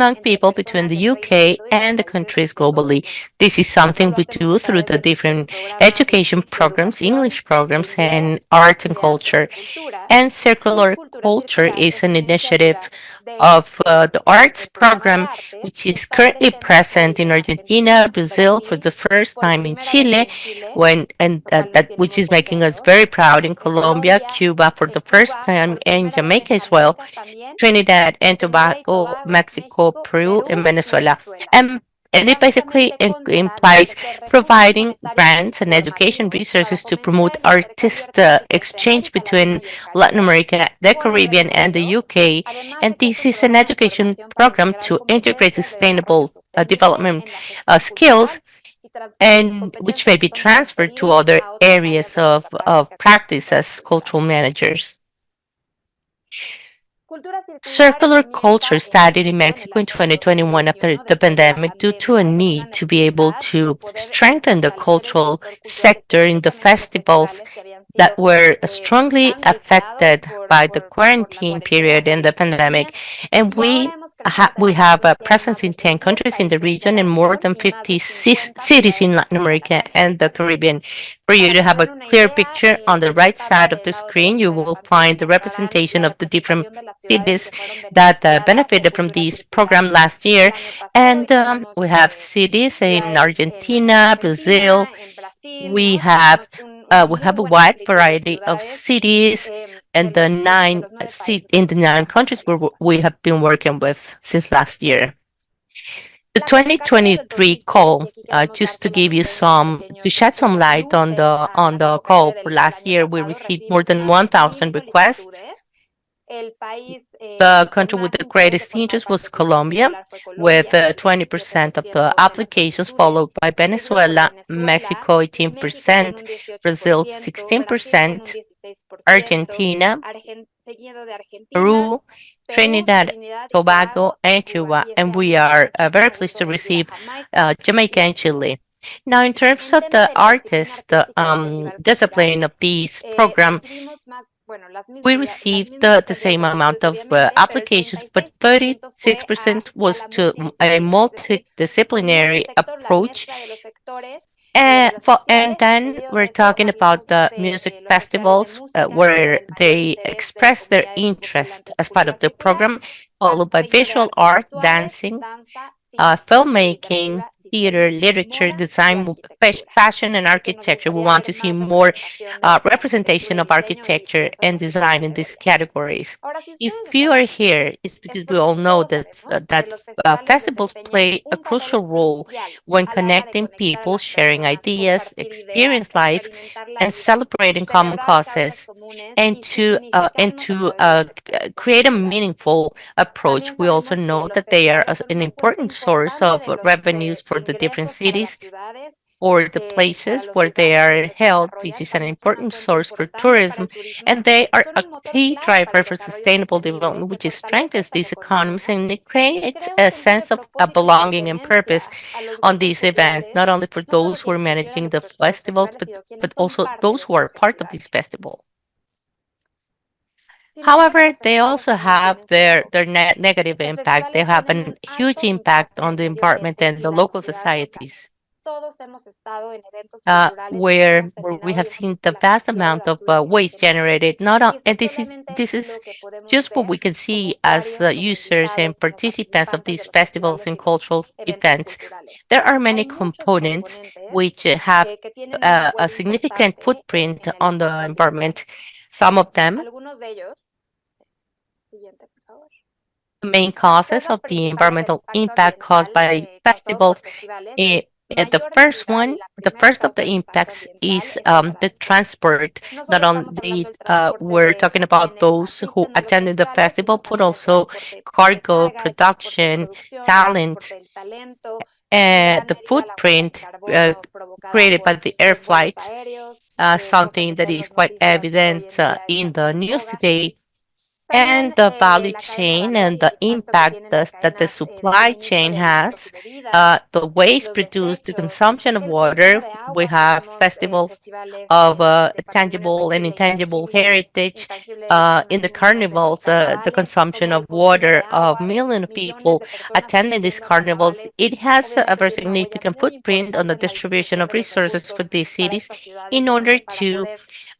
among people between the UK and the countries globally. This is something we do through the different education programs, English programs, and art and culture. And circular culture is an initiative of the arts program, which is currently present in Argentina, Brazil for the first time, in Chile, that which is making us very proud, in Colombia, Cuba for the first time, and Jamaica as well, Trinidad and Tobago, Mexico, Peru, and Venezuela. And and it basically implies providing grants and education resources to promote artist exchange between Latin America, the Caribbean, and the UK. And this is an education program to integrate sustainable development skills, and which may be transferred to other areas of practice as cultural managers. Circular culture started in Mexico in 2021 after the pandemic due to a need to be able to strengthen the cultural sector in the festivals that were strongly affected by the quarantine period and the pandemic. And we have a presence in 10 countries in the region and more than 50 cities in Latin America and the Caribbean. For you to have a clear picture, on the right side of the screen, you will find the representation of the different cities that benefited from this program last year. And we have cities in Argentina, Brazil. We have a wide variety of cities and in the 9 countries where we have been working with since last year. The 2023 call, just to give you to shed some light on the call for last year, we received more than 1,000 requests. The country with the greatest interest was Colombia, with 20% of the applications, followed by Venezuela, Mexico 18%, Brazil 16%, Argentina, Peru, Trinidad, Tobago, and Cuba, and we are very pleased to receive Jamaica and Chile. Now, in terms of the artist discipline of this program, we received the same amount of applications, but 36% was to a multidisciplinary approach. And then we're talking about the music festivals where they express their interest as part of the program, followed by visual art, dancing, filmmaking, theater, literature, design, fashion, and architecture. We want to see more representation of architecture and design in these categories. If you are here, it's because we all know that festivals play a crucial role when connecting people, sharing ideas, experience life, and celebrating common causes, and to create a meaningful approach. We also know that they are an important source of revenues for the different cities or the places where they are held. This is an important source for tourism, and they are a key driver for sustainable development, which strengthens these economies, and it creates a sense of belonging and purpose on these events, not only for those who are managing the festivals, but also those who are part of this festival. However, they also have their negative impact. They have a huge impact on the environment and the local societies, where we have seen the vast amount of waste generated. And this is just what we can see as users and participants of these festivals and cultural events. There are many components which have a significant footprint on the environment. Some of them, main causes of the environmental impact caused by festivals. The first of the impacts is the transport. Not only we're talking about those who attended the festival, but also cargo, production, talent, and the footprint created by the air flights, something that is quite evident in the news today, and the value chain and the impact that the supply chain has, the waste produced, the consumption of water. We have festivals of tangible and intangible heritage. In the carnivals, the consumption of water of millions of people attending these carnivals. It has a very significant footprint on the distribution of resources for these cities in order to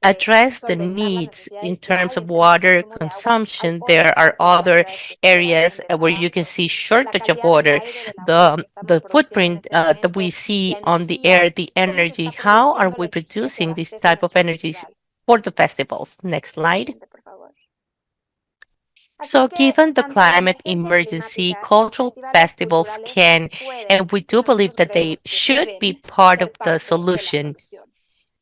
address the needs in terms of water consumption. There are other areas where you can see shortage of water, the footprint that we see on the air, the energy. How are we producing this type of energies for the festivals? Next slide. So, given the climate emergency, cultural festivals can, and we do believe that they should be part of the solution.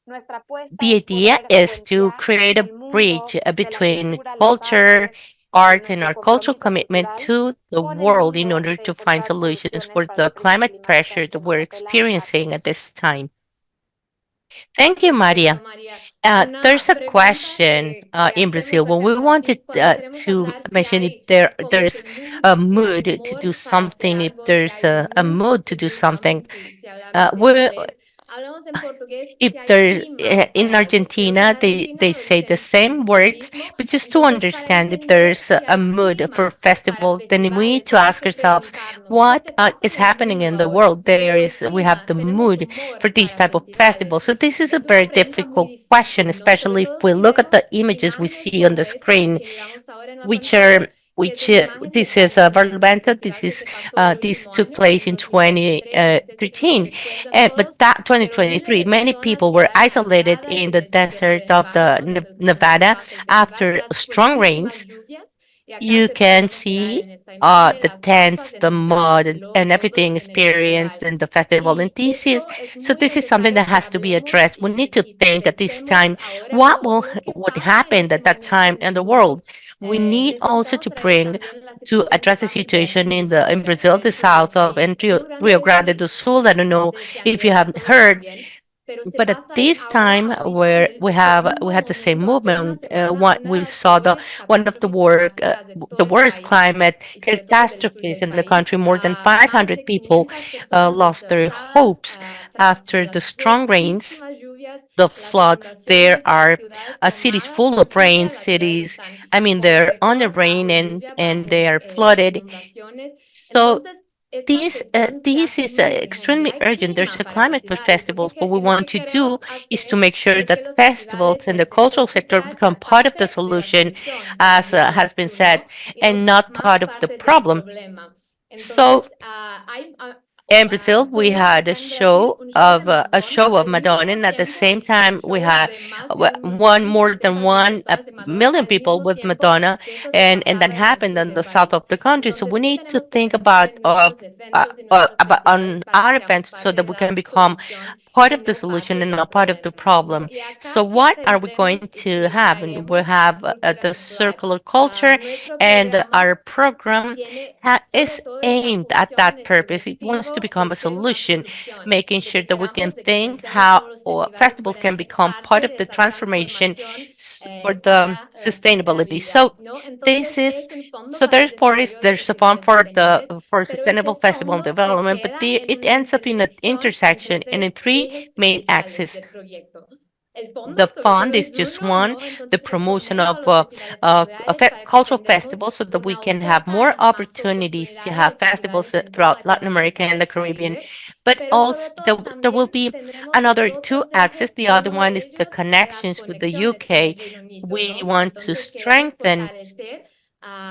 The idea is to create a bridge between culture, art, and our cultural commitment to the world in order to find solutions for the climate pressure that we're experiencing at this time. Thank you, Maria. Perfecto, María. There's Una a pregunta question que in Brazil. hacemos When we acá, wanted queremos to hablar si mention if hay there's a mood to do para hacer something, if algo, si there's hay a mood mood to to do do something, something, si hablamos en we inglés. Hablamos en portugués if si hay there's clima in para algo, pero en Argentina Argentina they lo say the dicen same con lo words, mismo. but just to Entonces, para understand if entender there's si a hay mood for clima para festivals, then we need festivales, to tenemos ask que ourselves preguntarnos qué what se pasa is en el happening mundo in the ahora. world. There ¿Cómo el is we have clima? the ¿Tenemos mood for humor these para type of festivals. festivales? So this is a Es very una pregunta muy difficult question, difícil, ¿no? Sobre especially if todo we si look at vemos the images we imágenes see on como the esta screen, que miramos ahora en la which pantalla, are que es which una imagen de this is Barlovento, un Barlovento. This festival que is se pasó el this último took año, place en in 2023. No sé si lo 2013, recuerdan but todos, that fueron miles 2023, de many personas people que were quedaron isolated atrapadas in en the el desierto de desert of Nevada, the ¿no? Desde donde Nevada pasa el festival, after tras strong fuertísimas rains. lluvias. Y acá You se can podemos mirar see en esta imagen the las tents, rampas de the las llamas mud, y luego and todo everything en el experienced festival. in the festival. And Y eso es so muy this is something necesario that que has to be hablemos addressed. We need to y think at this pensemos time ahora what lo que would pasa en happen ese at that momento time en in el the mundo. world. We need also Necesitamos to traer bring también la to situación que address the pasa en situation in Buenaventura, en Brazil, el the sur del south of país. and Es un gran Rio país, Grande do Sul. I don't know se han if you have ido todos heard, también, pero se but at pasa this ahora, time ahorita, en where el we segundo had the same momento, hace una movement, semana, what una de we las saw peores one of catástrofes climáticas de the todo el worst país climate y sobre todo del sur catastrophes del in the país. country. More than Más 500 de people 500 personas lost their desplazadas hopes tras after the las strong rains, fuertísimas lluvias, the las floods. There inundaciones, las are ciudades cities tomadas full por of rain, lluvia, las ciudades cities, están I mean, they're under todas rain bajo lluvia, and bajo they are flooded. inundaciones. So Entonces, esta cuestión se this hace is muy urgente. extremely Hay urgent. There's clima a para climate for festivales. festivals. What we Y lo want que to do queremos is to hacer make sure es que that los festivals festivales, and el the cultural sector sector cultural become sea part of the parte de la solution, solución, como as dices has been tú, said, ¿no? Y no and not más part of the parte del problem. problema. So Entonces, in Brazil, we tuvimos had a acá en Brasil show un show de of Madonna al Madonna, mismo and at the tiempo, same un time, we show had de más de un one millón more than setecientas mil one personas de Madonna million al people mismo with tiempo Madonna, que eso se and that pasaba en el happened sur in del the south país. of the country. So Entonces we sí need to tenemos que think pensar about en nuestros eventos y nuestros festivales para que our seamos events so parte that de we la can become solución part y of the no solution parte and del not part of the problema, ¿no? problem. Y So acá sí what are we going tendremos to y have? And we'll traeremos have cultura the circular. circular culture, Nuestro and programa our program tiene sobre is todo esta aimed at función that en ese purpose. It wants to objetivo de become a ser una solution, solución, making de sure que that we can seamos, de que think pensemos how cómo los festivales festivals pueden can ser become part parte of de the esa transformation transformación for the para la sustainability. sustentabilidad, So ¿no? this Entonces is es un fondo so para el therefore is desarrollo de there's a ciudades fund for sostenibles, for pero ese sustainable festival and fondo se development, but queda en it una ends up in an intersección entre intersection and in tres three ejes main principales axes. del proyecto. El fondo The sobre fund todo is es just uno, one, ¿no? the Entonces el promotion fomento a of los festivales culturales para que cultural tengamos festivals so that we una can have oferta more de más opportunities to oportunidades have de festivals festivales en toda throughout Latin America Latinoamérica y and the el Caribbean. Caribe, But pero sobre also todo there will también be tendremos another los two otros axes. ejes, The other uno one de is the ellos las connections with the conexiones con el UK. Reino Unido, We ¿no? want to Entonces queremos strengthen fortalecer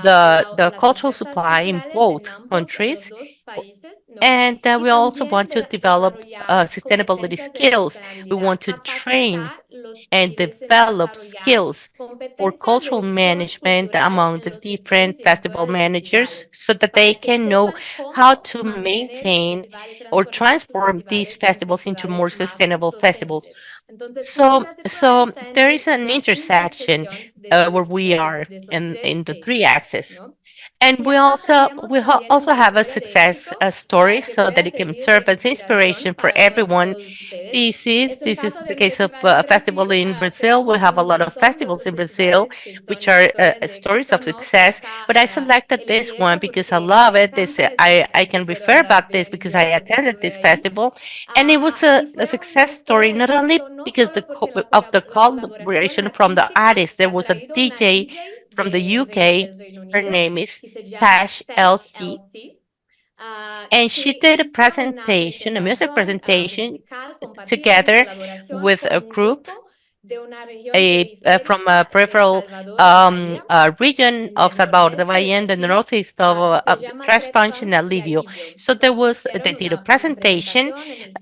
the las cultural ofertas supply in culturales both en los countries, dos países, ¿no? and Y we also también want to develop desarrollar sustainability competencias de skills. We sostenibilidad, want to train capacitar and y develop desarrollar skills for competencias de cultural gestión management cultural among en the los gestores different y festival editores de managers festivales, so that they para que can know sepan how cómo to mantener sus maintain festivales, or transformar sus transform these festivales en festivals into more festivales más sustainable festivals. sostenibles. Entonces, So, Cultura Circular está there is an la interssection intersección where we are de esos tres in the three ejes, axes. ¿no? And Y acá traíamos también also una have a historia de success éxito story que so that pueda it can servir de serve as inspiración inspiration for para todas y everyone. todos ustedes. Es un This is caso the del case of Festival a de festival Brasil. in Brazil. We Tenemos have a un lot of montón de festivals otros in Brazil, festivales que son which are historias de stories of éxito, ¿no? Que success. acá But I selected this one elijo because I porque me love it. encanta ese I ejemplo, can pero refer la about this ven because I yo porque attended estuve this ahí. festival, and it was Y a fue una success story historia de not only éxito no because solo porque the la colaboración collaboration from the artística artist. There la ha was a traído una DJ DJ from the UK. del Reino Her Unido name is que se llama Tash Tash LC, LC, and she que did hizo una a music presentación presentation musical compartida en together colaboración with a con un group grupo from a peripheral region of Salvador de Bahia in the northeast of Trash Punch and Alivio. So they did a presentation,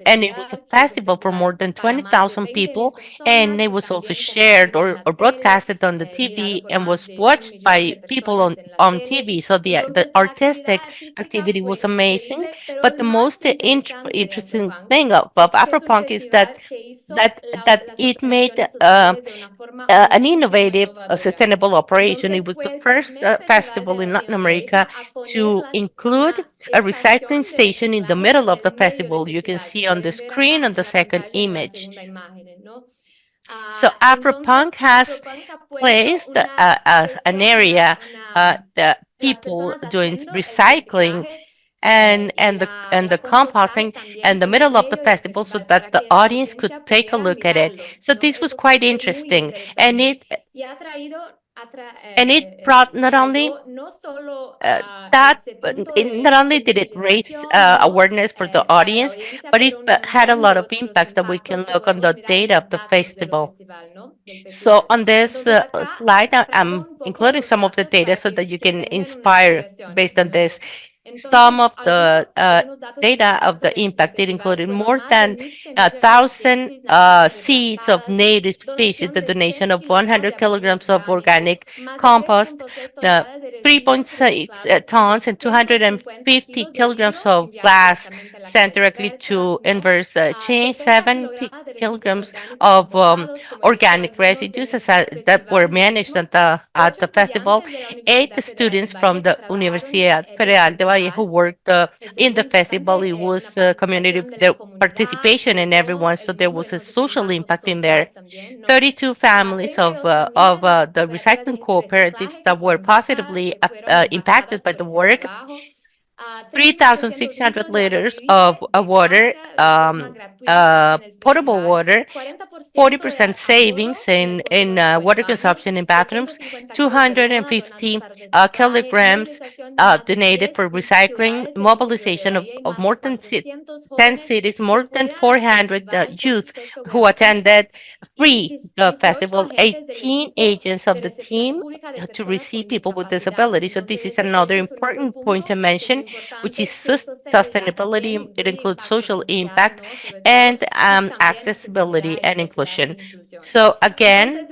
and it was a festival for more than 20,000 people, and it was also shared or broadcasted on the TV and was watched by people on TV. So the artistic activity was amazing, but the most interesting thing of Afropunk is that it made an innovative, sustainable operation. It was the first festival in Latin America to include a recycling station in the middle of the festival. You can see on the screen on the second image. So Afropunk has placed as an area that people doing recycling and the composting in the middle of the festival so that the audience could take a look at it. So this was quite interesting, and it brought not only uh, that, but not only did it raise awareness for the audience, but it had a lot of impacts that we can look on the data of the festival. So on this slide, I'm including some of the data so that you can inspire based on this. Some of the data of the impact, it included more than 1,000 seeds of native species, the donation of 100 kilograms of organic compost, the 3.6 tons and 250 kilograms of glass sent directly to inverse change, 70 kilograms of organic residues that were managed at the festival. 8 students from the Universidad Federal de Valle who worked in the festival. It was community the participation in everyone, so there was a social impact in there. 32 families of the recycling cooperatives that were positively impacted by the work. 3,600 liters of water, potable water, 40% savings in water consumption in bathrooms, 250 kilograms donated for recycling, mobilization of more than 10 cities, more than 400 youth who attended free the festival, 18 agents of the team to receive people with disabilities. So this is another important point to mention, which is sustainability. It includes social impact and accessibility and inclusion. So again,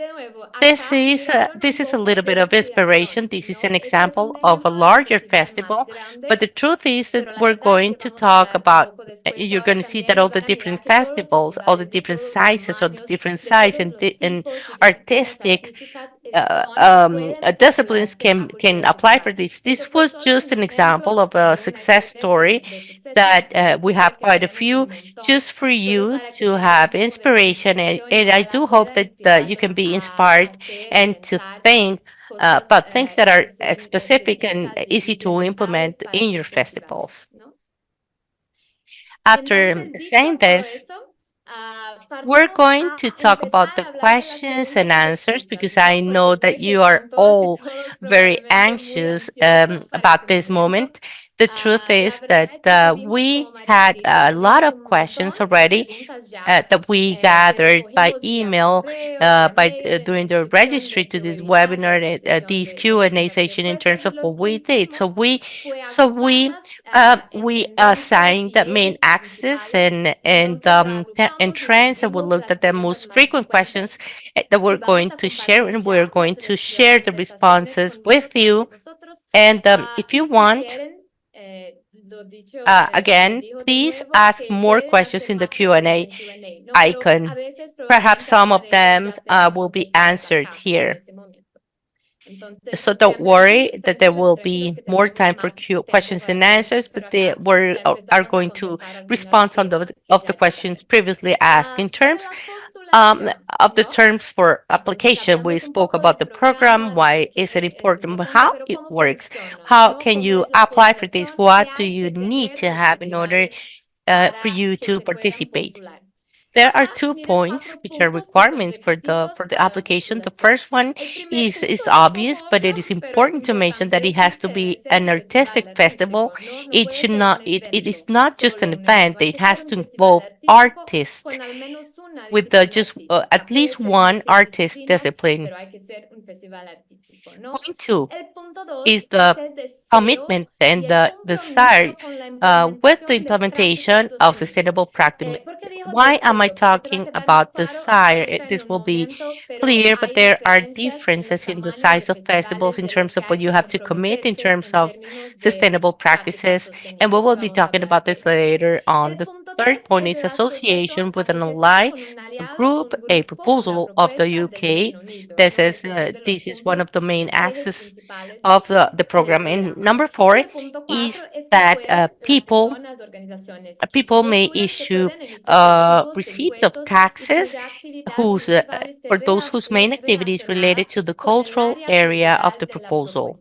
this is a little bit of inspiration. This is an example of a larger festival, but the truth is that we're going to talk about. You're going to see that all the different festivals, all the different sizes, all the different size and artistic disciplines can apply for this. This was just an example of a success story that we have quite a few just for you to have inspiration, and I do hope that you can be inspired and to think about things that are specific and easy to implement in your festivals. After saying this, we're going to talk about the questions and answers because I know that you are all very anxious about this moment. The truth is that we had a lot of questions already that we gathered by email, by doing the registry to this webinar, this Q&A session in terms of what we did. So we assigned the main axis and trends, and we looked at the most frequent questions that we're going to share, and we're going to share the responses with you. And if you want, again, please ask more questions in the Q&A icon. Perhaps some of them will be answered here. So don't worry that there will be more time for questions and answers, but are going to respond on the questions previously asked. In terms of the terms for application, we spoke about the program, why is it important, but how it works. How can you apply for this? What do you need to have in order for you to participate? There are 2 points which are requirements for the application. The first one is obvious, but it is important to mention that it has to be an artistic festival. It is not just an event. It has to involve artists. with the just at least one artist discipline. Point two is the commitment and the desire with the implementation of sustainable practice. Why am I talking about desire? This will be clear, but there are differences in the size of festivals in terms of what you have to commit in terms of sustainable practices. And we will be talking about this later on. The third point is association with an online group, a proposal of the UK. This is one of the main axes of the program. And number four is that people may issue receipts of taxes whose for those whose main activities related to the cultural area of the proposal.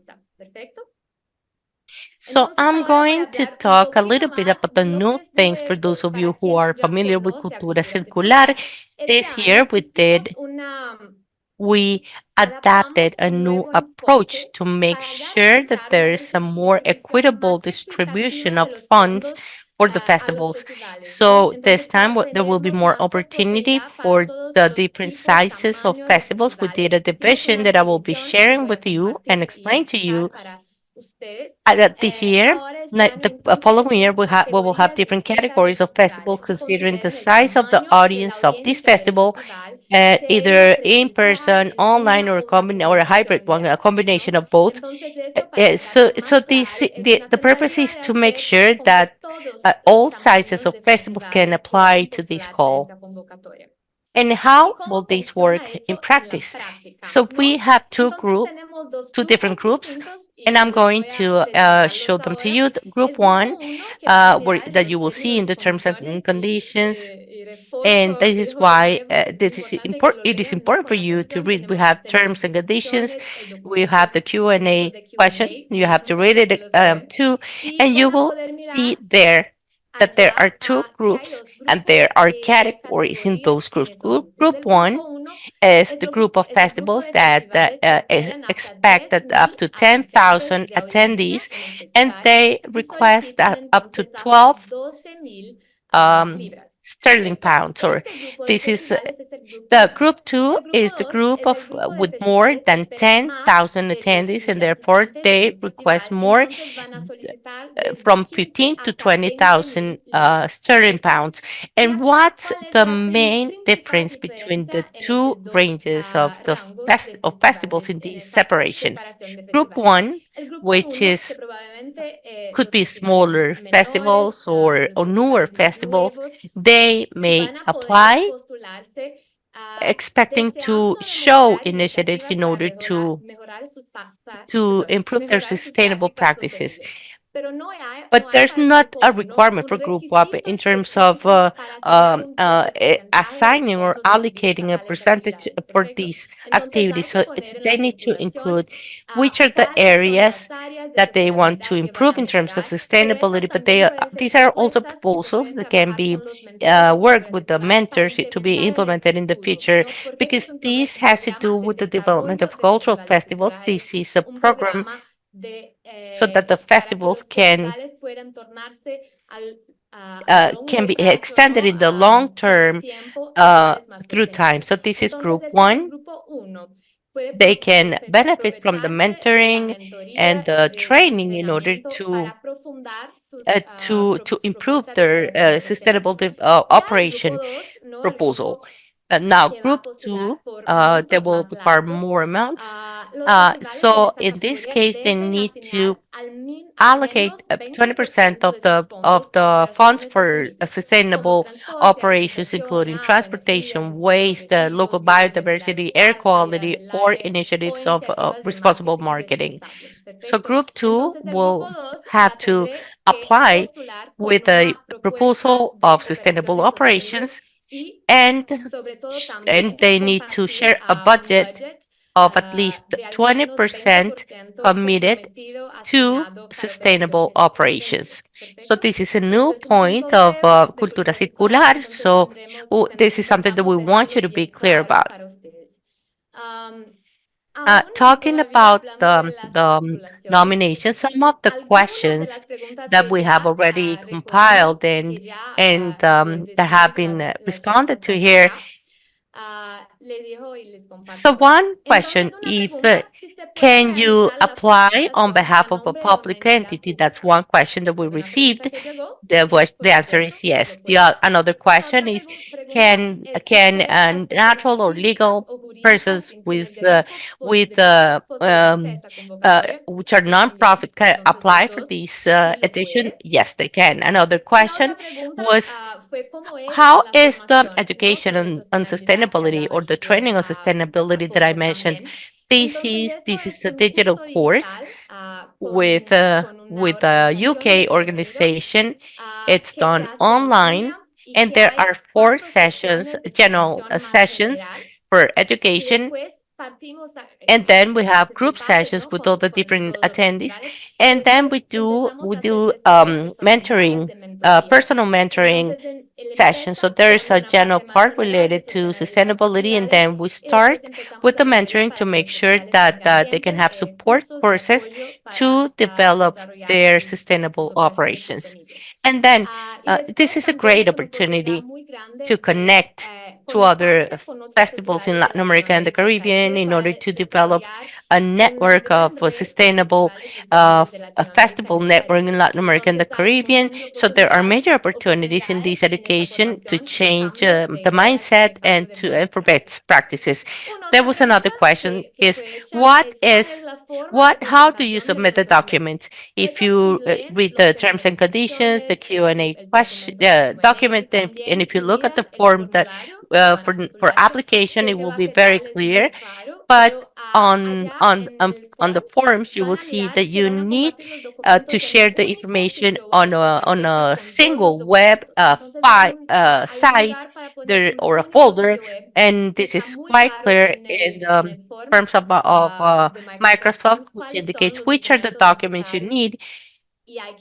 So I'm going to talk a little bit about the new things for those of you who are familiar with Cultura Circular. This year we adapted a new approach to make sure that there is a more equitable distribution of funds for the festivals. So this time there will be more opportunity for the different sizes of festivals. We did a division that I will be sharing with you and explain to you this year. The following year, we will have different categories of festivals considering the size of the audience of this festival, either in person, online, or or a hybrid one, a combination of both. The purpose is to make sure that all sizes of festivals can apply to this call. And how will this work in practice? So we have two different groups, and I'm going to show them to you. Group one, that you will see in the terms and conditions, and this is why this is important. It is important for you to read. We have terms and conditions. We have the Q&A question. You have to read it too, and you will see there that there are two groups and there are categories in those groups. Group one is the group of festivals that expect that up to 10,000 attendees, and they request that up to 12 um, sterling pounds. Or this is the group two is the group of with more than 10,000 attendees, and therefore they request more from 15 to 20,000 sterling pounds. And what's the main difference between the two ranges of the of festivals in this separation? Group one, which is could be smaller festivals or newer festivals, they may apply expecting to show initiatives in order to improve their sustainable practices. But there's not a requirement for Group WAP in terms of assigning or allocating a percentage for these activities. So they need to include which are the areas that they want to improve in terms of sustainability. But these are also proposals that can be worked with the mentors to be implemented in the future, because this has to do with the development of cultural festivals. This is a program so that the festivals can be extended in the long term through time. So this is group one. They can benefit from the mentoring and the training in order to improve their sustainable operation proposal. Now, group two, they will require more amounts. So in this case, they need to allocate 20% of the funds for sustainable operations, including transportation, waste, local biodiversity, air quality, or initiatives of responsible marketing. So group two will have to apply with a proposal of sustainable operations, and they need to share a budget of at least 20% committed to sustainable operations. So this is a new point of Cultura Circular. So this is something that we want you to be clear about. Talking about the nominations, some of the questions that we have already compiled and that have been responded to here. So one question, if can you apply on behalf of a public entity? That's one question that we received. The answer is yes. Another question is can natural or legal persons with which are nonprofit can apply for this edition? Yes, they can. Another question was how is the education on sustainability or the training on sustainability that I mentioned? This is a digital course with a UK organization. It's done online, and there are four sessions, general sessions for education, and then we have group sessions with all the different attendees, and then we do mentoring, personal mentoring session. So there is a general part related to sustainability, and then we start with the mentoring to make sure that they can have support courses to develop their sustainable operations. And then this is a great opportunity to connect to other festivals in Latin America and the Caribbean in order to develop a network of sustainable a festival network in Latin America and the Caribbean. So there are major opportunities in this education to change the mindset and for best practices. There was another question: is what how do you submit the documents? If you read the terms and conditions, the Q&A question document, and if you look at the form that for application, it will be very clear. But on the forms, you will see that you need to share the information on a single web site there or a folder, and this is quite clear in the terms of Microsoft, which indicates which are the documents you need,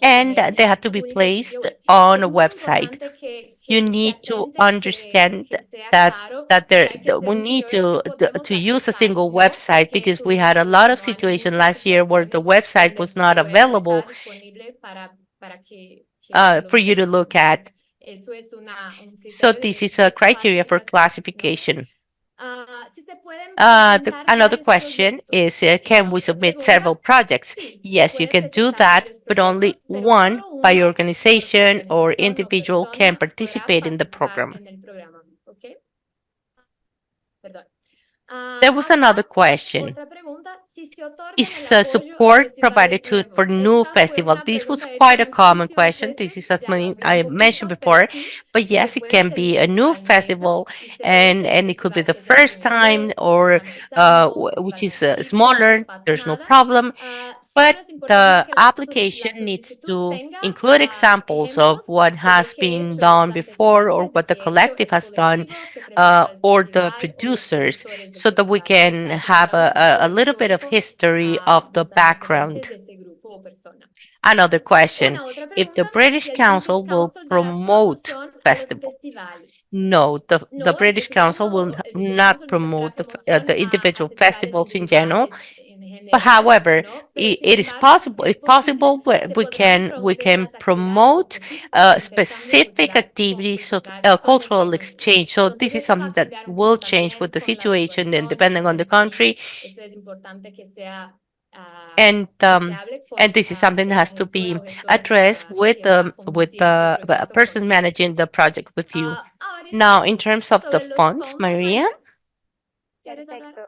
and they have to be placed on a website. You need to understand that we need to use a single website because we had a lot of situation last year where the website was not available for you to look at. So this is a criteria for classification. Another question is, can we submit several projects? Yes, you can do that, but only one by organization or individual can participate in the program. There was another question. Is support provided for new festival? This was quite a common question. This is as I mentioned before, but yes, it can be a new festival, and it could be the first time or which is smaller. There's no problem, but the application needs to include examples of what has been done before or what the collective has done or the producers so that we can have a little bit of history of the background. Another question, if the British Council will promote festivals. No, the British Council will not promote the individual festivals in general. But however, it is possible. If possible, we can promote specific activities of cultural exchange. So this is something that will change with the situation and depending on the country. And this is something that has to be addressed with the person managing the project with you. Now, in terms of the funds, Maria. Perfecto.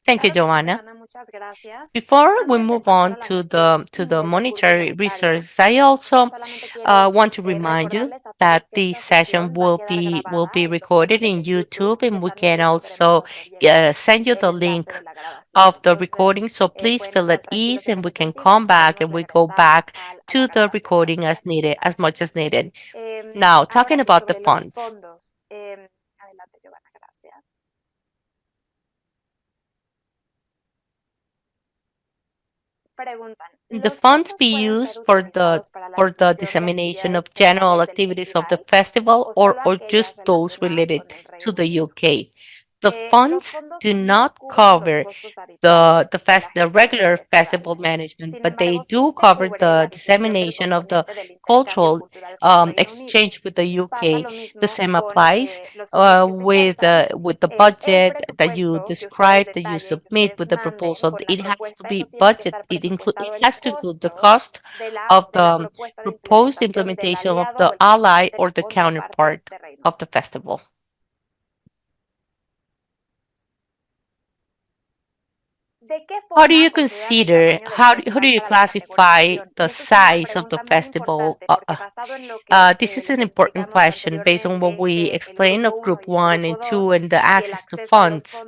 Thank you, Claro que sí, Joanna. Susana, muchas gracias. Before we Antes de move pasar a on la to the del recurso monetary monetario, resources, I also solamente quiero want to remind you recordarles a that todos que this esta session sesión va a will quedar be grabada en recorded plataformas in de YouTube YouTube, and que we también can les estaremos also compartiendo send you el the enlace link de la grabación. of the Entonces, recording. So please pueden feel estar at tranquilos ease, en and we ese can sentido. come back Podemos and we go regresar back a la to the grabación recording cuando as sea needed, as necesario. much as needed. Now, Ahora, talking about the sobre los funds. fondos. Adelante, Giovanna, gracias. Preguntan, The ¿los funds fondos be pueden ser used for the utilizados para la for the difusión de dissemination actividades of general generales del activities of the festival festival o or solo or aquellas just those relacionadas related con el to Reino the Unido? UK. The funds do not cover the regular festival management, but they do cover the dissemination of the cultural exchange with the UK. The same applies with the budget that you describe, that you submit with the proposal. It has to be budget. It has to include the cost of the proposed implementation of the ally or the counterpart of the festival. How do you consider, how do you classify the size of the festival? This is an important question based on what we explained of group one and two and the access to funds.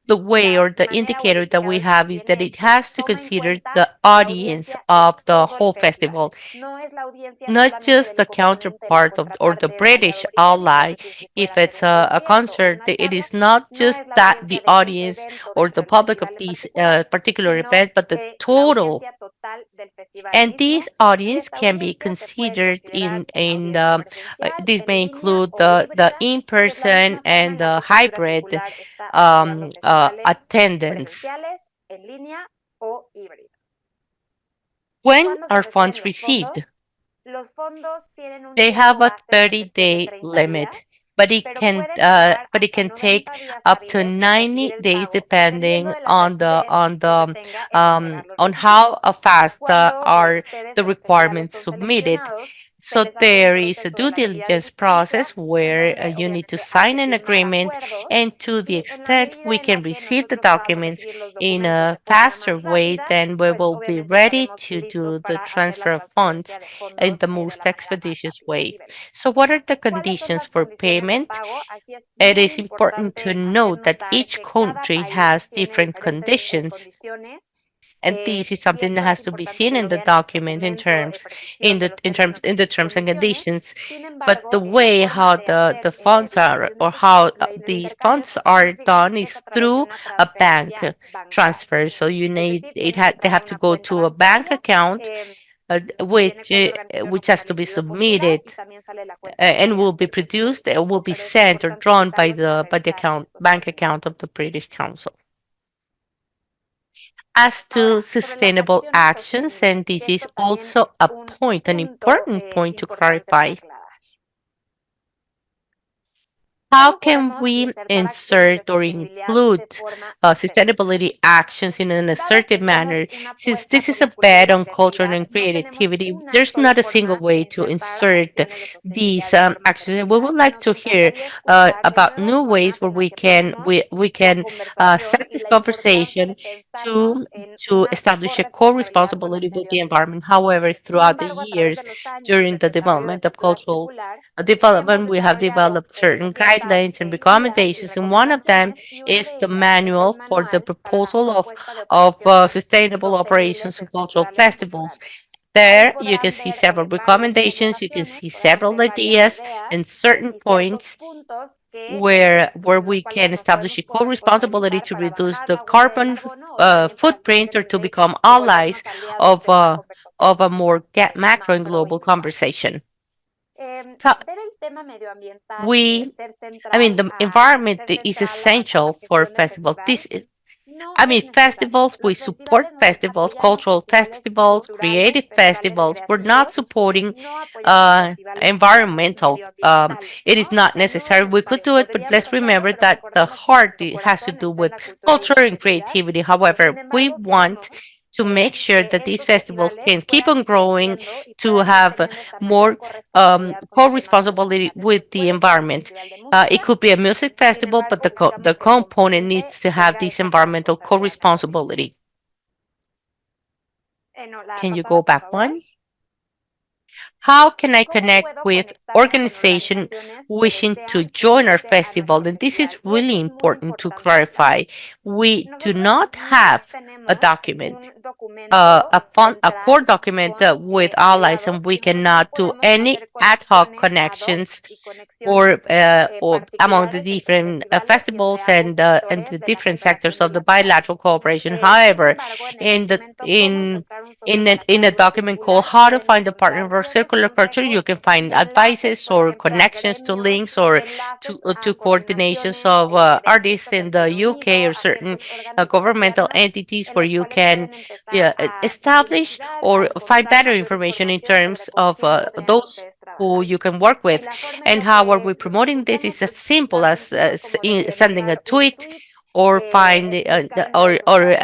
The way or the indicator that we have is that it has to consider the audience of the whole festival, not just the counterpart of or the British ally. If it's a concert, it is not just that the audience or the public of this particular event, but the total. And this audience can be considered this may include the in-person and the hybrid attendance. When are funds received? They have a 30-day limit, but it can take up to 90 days depending on how fast are the requirements submitted. So there is a due diligence process where you need to sign an agreement, and to the extent we can receive the documents in a faster way, then we will be ready to do the transfer of funds in the most expeditious way. So what are the conditions for payment? It is important to note that each country has different conditions, and this is something that has to be seen in the document in the terms and conditions. But the way how the funds are or how the funds are done is through a bank transfer. So they have to go to a bank account which has to be submitted and will be produced, will be sent or drawn by the bank account of the British Council. As to sustainable actions, and this is also an important point to clarify. How can we insert or include sustainability actions in an assertive manner? Since this is a bet on culture and creativity, there's not a single way to insert these actions. And we would like to hear about new ways where we can set this conversation to to establish a co-responsibility with the environment. However, throughout the years, during the development of cultural development, we have developed certain guidelines and recommendations, and one of them is the manual for the proposal of sustainable operations and cultural festivals. There, you can see several recommendations, you can see several ideas and certain points where we can establish a co-responsibility to reduce the carbon footprint or to become allies of a more macro and global conversation. So the environment is essential for festivals. Festivals, we support festivals, cultural festivals, creative festivals. We're not supporting environmental. It is not necessary. We could do it, but let's remember that the heart has to do with culture and creativity. However, we want to make sure that these festivals can keep on growing, to have more co-responsibility with the environment. It could be a music festival, but the component needs to have this environmental co-responsibility. Can you go back one? How can I connect with organization wishing to join our festival? And this is really important to clarify. We do not have a document, a core document with allies, and we cannot do any ad hoc connections or among the different festivals and the different sectors of the bilateral cooperation. However, in a document called "How to Find a Partner for circular culture, you can find advices or connections to links or to coordinations of artists in the UK or certain governmental entities where you can establish or find better information in terms of those who you can work with. And how are we promoting this? Is as simple as sending a tweet or find or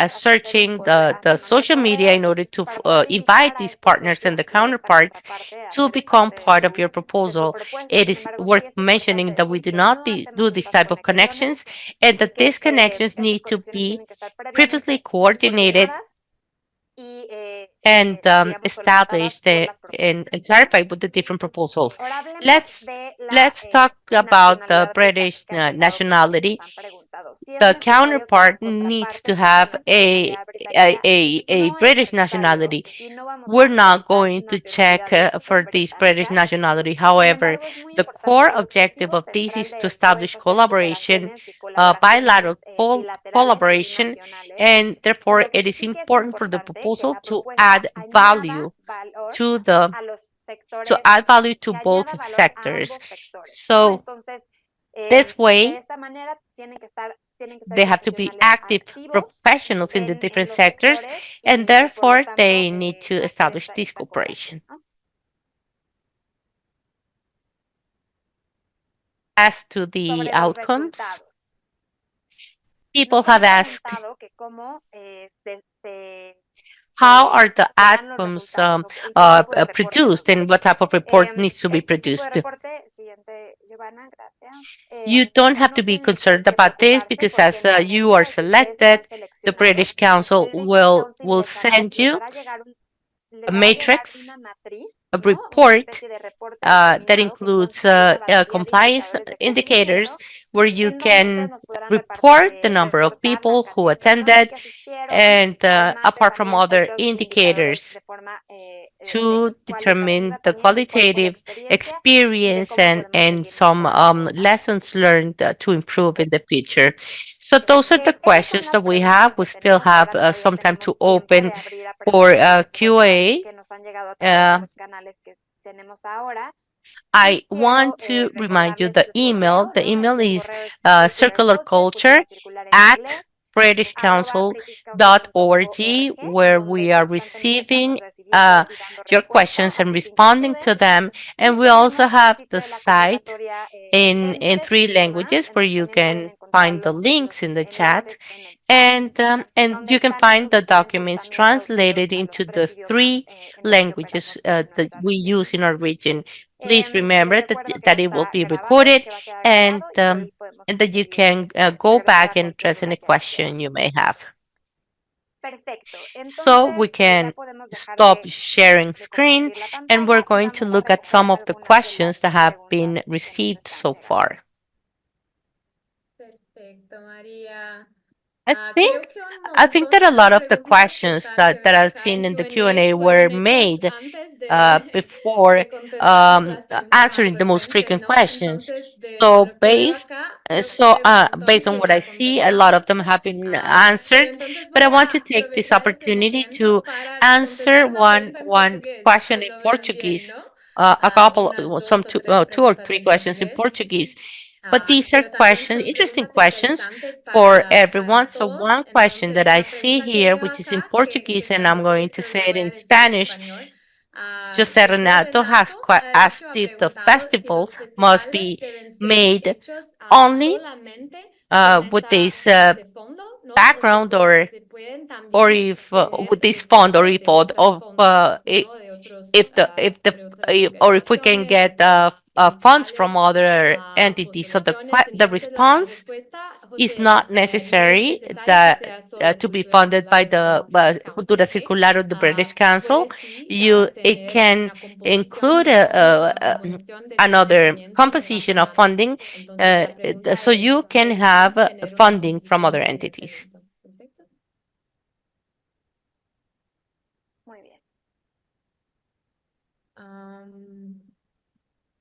searching the social media in order to invite these partners and the counterparts to become part of your proposal. It is worth mentioning that we do not do this type of connections, and that these connections need to be previously coordinated and established and clarified with the different proposals. Let's talk about the British nationality. The counterpart needs to have a British nationality. We're not going to check for this British nationality. However, the core objective of this is to establish collaboration, bilateral collaboration, and therefore it is important for the proposal to add value to the to both sectors. So this way, they have to be active professionals in the different sectors, and therefore they need to establish this cooperation. As to the outcomes, people have asked, how are the outcomes produced and what type of report needs to be produced? You don't have to be concerned about this because as you are selected, the British Council will send you a matrix, a report that includes compliance indicators where you can report the number of people who attended and apart from other indicators to determine the qualitative experience and some lessons learned to improve in the future. So those are the questions that we have. We still have some time to open for QA. I want to remind you the email. The email is circularculture at britishcouncil.org, where we are receiving your questions and responding to them. And we also have the site in 3 languages where you can find the links in the chat. And you can find the documents translated into the 3 languages that we use in our region. Please remember that it will be recorded and that you can go back and address any question you may have. So we can stop sharing screen and we're going to look at some of the questions that have been received so far. Perfecto, María. I think Creo que un I think montón that a de las lot of the preguntas que questions están that I've acá seen en in the Q&A Q&A were fueron hechas made antes before de contestar las preguntas answering the most recurrentes, frequent ¿no? questions. Entonces, de So lo que veo acá, creo que hay un based montón on que what I ya see, a lot of contestamos. them have been Pero answered. entonces But voy I a want to take this aprovechar este opportunity momento to para answer contestar una one pregunta en one portugués, question pues in lo ven bien, Portuguese, ¿no? a couple, Unas some dos o tres 2 or 3 preguntas en questions in portugués. Portuguese. But these are Pero también questions, son interesting preguntas questions interesantes for para everyone. So todos. one question that Entonces, I la see pregunta que here, veo which is in acá, Portuguese, and está en I'm going portugués, to pero say lo it voy a in decir en Spanish. español. José Renato has asked Hecho a if the preguntado si los festivals must festivales be deben ser made hechos only solamente con with this este fondo, ¿no? background Se pueden or también if tener with this fund or recursos if de otros fondos, ¿no? De otras or if we can organizaciones, get otros funds entidades, from other entities. So fundaciones. the Entonces, la response respuesta, is José, not no es necessary necesario que that sea solo to be cultura funded by festivales the o British to the Council, ¿ok? circular of the British Council. Puede sí It tener can una composición include de fondos, una composición de another financiamiento composition of relacionada. funding, Entonces, la pregunta so you es, can ¿puede sí have tener una funding from other composición en ese entities. evento? Perfecto. Muy bien.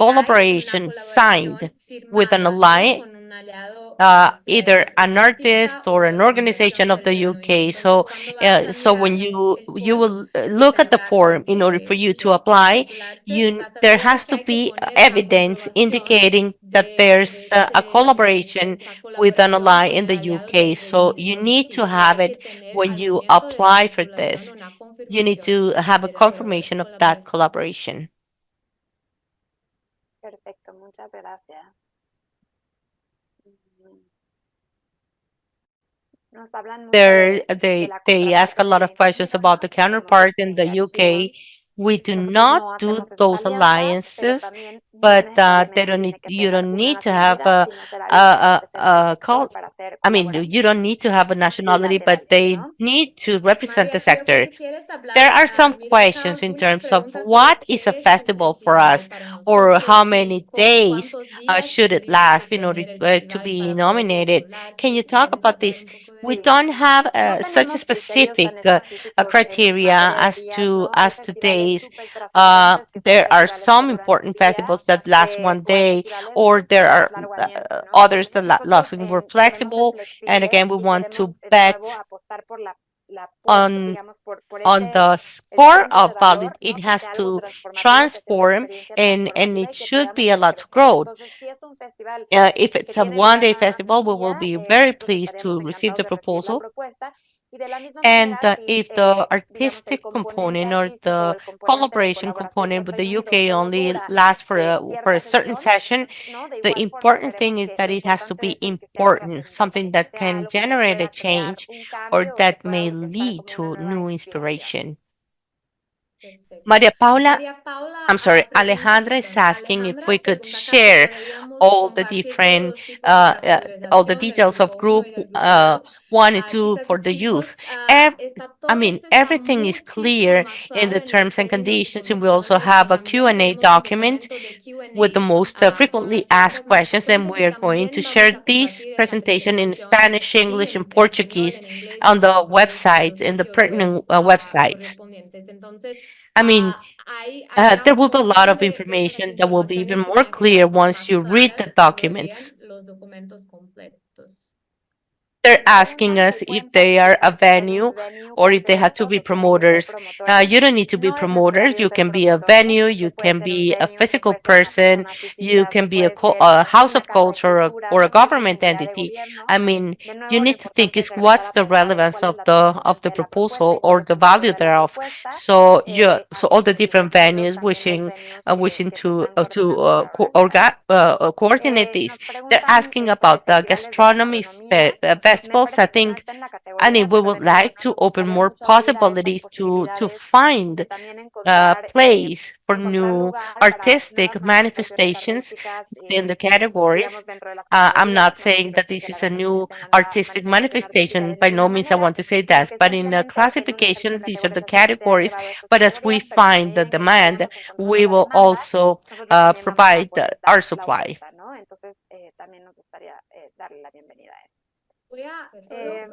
collaboration signed with an ally either an artist or an organization of the UK. So, so when you will look at the form in order for you to apply, there has to be evidence indicating that there's a collaboration with an ally in the UK. So you need to have it when you apply for this. You need to have a confirmation of that collaboration. Perfecto, muchas gracias. Mm, Nos hablan mucho They ask a lot of questions about the counterpart in the UK. We do not do those alliances, but they don't need, you don't need to have a call. I mean, you don't need to have a nationality, but they need to represent the María, creo que sector. tú quieres There hablar. are some Mira, questions están in unas terms of preguntas sobre what is a qué es un festival for festival us, para or nosotros how y many days cuántos días should it tendríamos que last in order tener el to celular be para poder nominated. Can postularse. you Si talk quieres about hablar this? un poco de We Sí, eso. don't have no such a tenemos criterios specific tan específicos en criteria materia de as días, to ¿no? Hay festivales days. súper trascendentes que son There are festivales que some duran important días, festivals that last one o hay day, festivales or mucho there más are largo aliento, ¿no? others that Nosotros last more queremos ser flexible. And flexibles again, we y want queremos to de bet nuevo apostar por la apuesta, on digamos, por on ese the score centro de of value. valor, It ¿no? Que has sea algo to transformativo, que sea una transform, experiencia and transformativa it y que should podamos be allowed hacer to crecer. grow. Entonces, si es un festival If que it's a tiene lugar one-day nada más festival, un we will día, be very nosotros pleased estaríamos to receive encantados the de recibir la proposal. propuesta y de la misma And manera, si, if the digamos, el artistic componente component or artístico o the el componente de collaboration colaboración component con with the Reino Unido UK solo only dura lasts for a cierta certain sesión, session, ¿no? De the igual forma, important queremos thing is que that lo it has to importante be de eso es que sea important, something trascendente, que that sea can algo que generate a pueda crear change un or cambio o que that pueda may empezar lead como una to nueva new inspiración. inspiration. Perfecto. Maria Paula, María Paula I'm sorry, pregunta, Alejandra is perdón. asking if we Alejandra could pregunta acá si share podríamos all the compartir todos different, los tipos de all the categorización del details of grupo uno group y del grupo 2. 1 and 2 Chicas for y the youth. chicos, está, I todo mean, esto está everything is muchísimo clear más in claro the en el terms and pequeño conditions, and we also infoduccionario have y a también Q&A tenemos un document documento de with the Q&A most con frequently las asked preguntas más questions, and frecuentes we y are going to también vamos share a this compartir esa presentation in presentación Spanish, English, and en español, Portuguese en inglés y on en the portugués en websites, los in the sitios pertinent webs websites. correspondientes. Entonces, I mean, habrá there un will be a lot montón of de esas information that will be even informaciones que more van a clear quedarse once más you read claras the cuando documents. lean los documentos completos. They're Nos asking preguntan us si if pueden they are a participar en un venue venue or para if este they have to evento be o tienen que ser promoters. promotoras. You don't need to be No es promoters. necesario You ser can be a promotor, venue. se You puede can ser un be a venue, se physical puede ser una person. persona You física, se can be puede ser a house una of casa de culture, cultura, or a ¿no? Si es una government entidad de entity. gobierno. I mean, De you nuevo, lo need to think importante es is regresar what's a the pensar en relevance cuál es of la the trascendencia de la propuesta proposal y cuál or es the el value valor de la thereof. propuesta. So so all the Y por different supuesto, venues también los wishing venues wishing que se están to coordinando para organizar. coordinate these. Nos They're preguntan asking sobre about the festivales de gastronomy gastronomía. Me festivals. I parece que no think, está en la and categoría, we pero would de nuevo like no to nos open gustaría more mucho abrir a estas possibilities to posibilidades de find también a encontrar, place for encontrar new lugar para artistic nuevas manifestaciones manifestations artísticas, in the categories. digamos, dentro de las I'm categorías. not No quiere saying that decir this que la is a gastronomía new tenga nueva artistic manifestación artística manifestation. de By no ninguna means I manera, want to say sino that, que but in the simplemente en un ejercicio de classification, these are the categorización se han categories. llevado estas But as we categorías, pero en la find medida the en que demand, vayamos encontrando we la will demanda, also nosotros también vamos a provide poder our dar la supply. oferta, ¿no? Entonces, también nos gustaría darle la bienvenida a eso. Voy a Eh,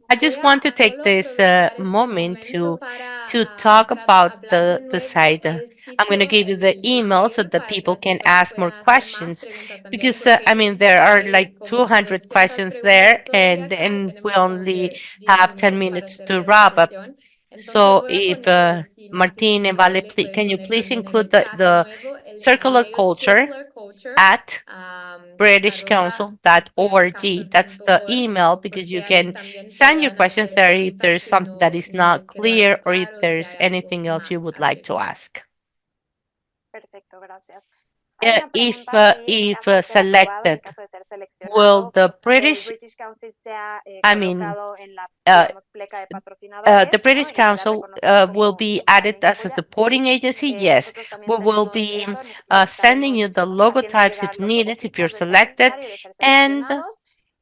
I just want to take solo this aprovechar este moment momento to talk para about hablar de the nuevo site. el I'm going to sitio, give you the el email so mail that para que people las can personas ask more puedan hacer más questions, preguntas también, because porque I mean there are like como por 200 ciertas questions preguntas there, todavía and quedan, we tenemos como only que 10 have 10 minutos para minutes hacer to la wrap up. evaluación. Entonces So voy a if poner, si Martín Martine y and Vale, Vale pueden can you poner please también en include el chat de the nuevo el circular mail culture circularculture at britishcouncil.org. That's the britishcouncil.org, email, because you porque ahí can también send your podrán questions hacer there if preguntas there's si something that is no not les quedaron clear, or if claros, si there's hay algo anything else you más would al like to respecto. ask. Perfecto, gracias. Hay una If pregunta si en caso de ser aprobado, en selected, caso de ser will seleccionado, the el British, British Council sea I mean, colocado en la, uh, digamos, pleca de patrocinadores, the ¿no? British Y sea Council reconocido will como be un added partner as a importante, sí. supporting agency. Yes, Nosotros we también will tenemos be eso, les sending estaremos you the haciendo logotypes llegar if los needed, if you're logotipos de ser selected, necesario y de ser and seleccionados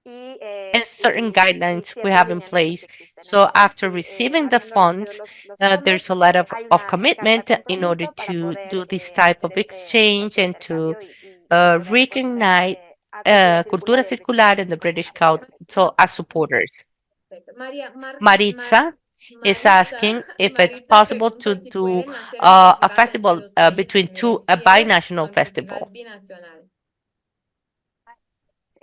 y, certain y guidelines we ciertos have in lineamientos que place. existen. So Entonces, after sí, receiving the habiendo recibido funds, los fondos, there's a lot hay of una carta commitment in order compromiso para to poder do this type hacer of exchange este and to intercambio y poder coordinar reignite a Cultura Cultura Circular y al British Circular and Council the como British Council apoyadores. as supporters. Perfecto. Maritza is asking if it's Maritza possible pregunta to si do pueden hacer un a festival entre festival los que between me two, a refiero binational con festival festival. binacional.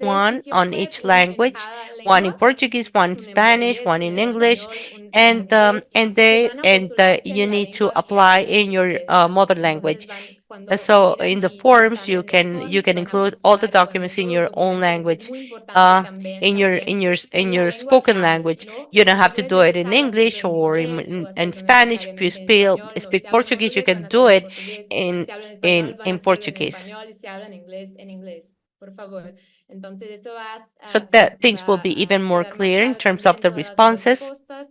one on each language, one in Portuguese, one in Spanish, one in English, you need to apply in your mother language. And cuando so miran in the y forms, cambian de you fonts, can van a include all the ajustar con el documents in método your own autocomplete. Eso es language, muy importante uh, también in en la your lengua que spoken hables, language. ¿no? You don't have No to es do it in necesario English hacerlo en or inglés o in hacerlo Spanish. If you necesariamente en español, o speak si hablan en Portuguese, you portugués, van can a do hacerlo en it portugués. in Si hablan español, van a hacerlo en Portuguese. español y si hablan inglés, en inglés. Por favor. Entonces, eso So that things will be va even a more quedar más clear in claro terms of también the todas las responses respuestas,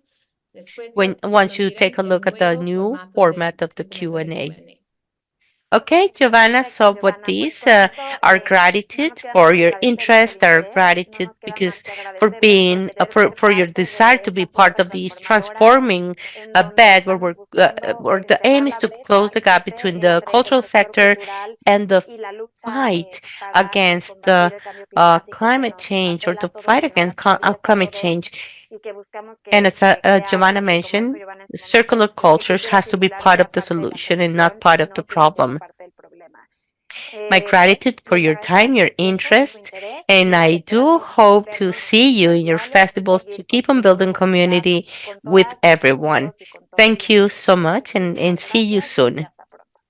when respuestas cuando once you take miren a el look at the nuevo new formato format of the del documento de Q&A. Q&A. Okay, Giovanna, Perfecto, so with Giovanna. Pues this, con esto our no gratitude nos queda más for que your agradecerte el interest, our interés, no gratitude nos queda más because que for agradecerte por being, querer ser for your parte desire de to be esta part fuerza of these transformadora transforming en a donde bed estamos buscando where que the desde aim is to Hablable se close the gap agilice between the el cultural sector sector cultural and the y la lucha fight para against combatir el cambio climático que climate nos change or apela a the todos fight y nos against atraviesa a climate todos change. y que buscamos And as que Giovanna creamos y como dijo mentioned, Giovanna en su circular momento, la cultures economía has to be circular part sea of the parte de la solution and not solución part y of no the siga siendo problem. parte del problema. My gratitude for Muchas your gracias time, por your tu tiempo, por tu interest, interés and y I do esperamos hope to vernos see en you in your Hablable y festivals to seguir keep on building construyendo comunidad community con with todas y con everyone. todos y con todos Thank los you que so estamos much Muchísimas and see you gracias y soon. hasta pronto.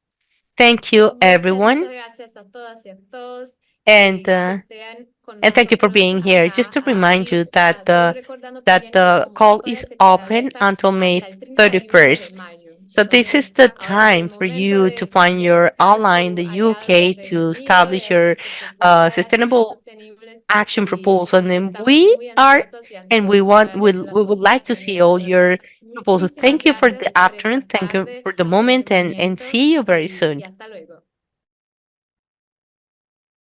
Thank you, Muchas everyone. gracias a todas y a todos And que estén con and thank you for nosotros being here. Just acá to remind you hoy. Solo recordando that también que la the call is convocatoria se queda open abierta until May hasta el 31 de 31st. mayo. So this is Entonces, the ahora es el time for momento you to find de your ally in descanso the aliado UK del to enemigo, de establish your hacer sus actividades más sustainable sostenibles action proposal. And y then estamos muy ansiosas y we ansiosos para leer las would like to see posiciones all your próximas. proposals. Muchísimas Thank you for gracias the por afternoon. esta Thank you tarde for the de moment and seguimiento see you very y soon. hasta luego.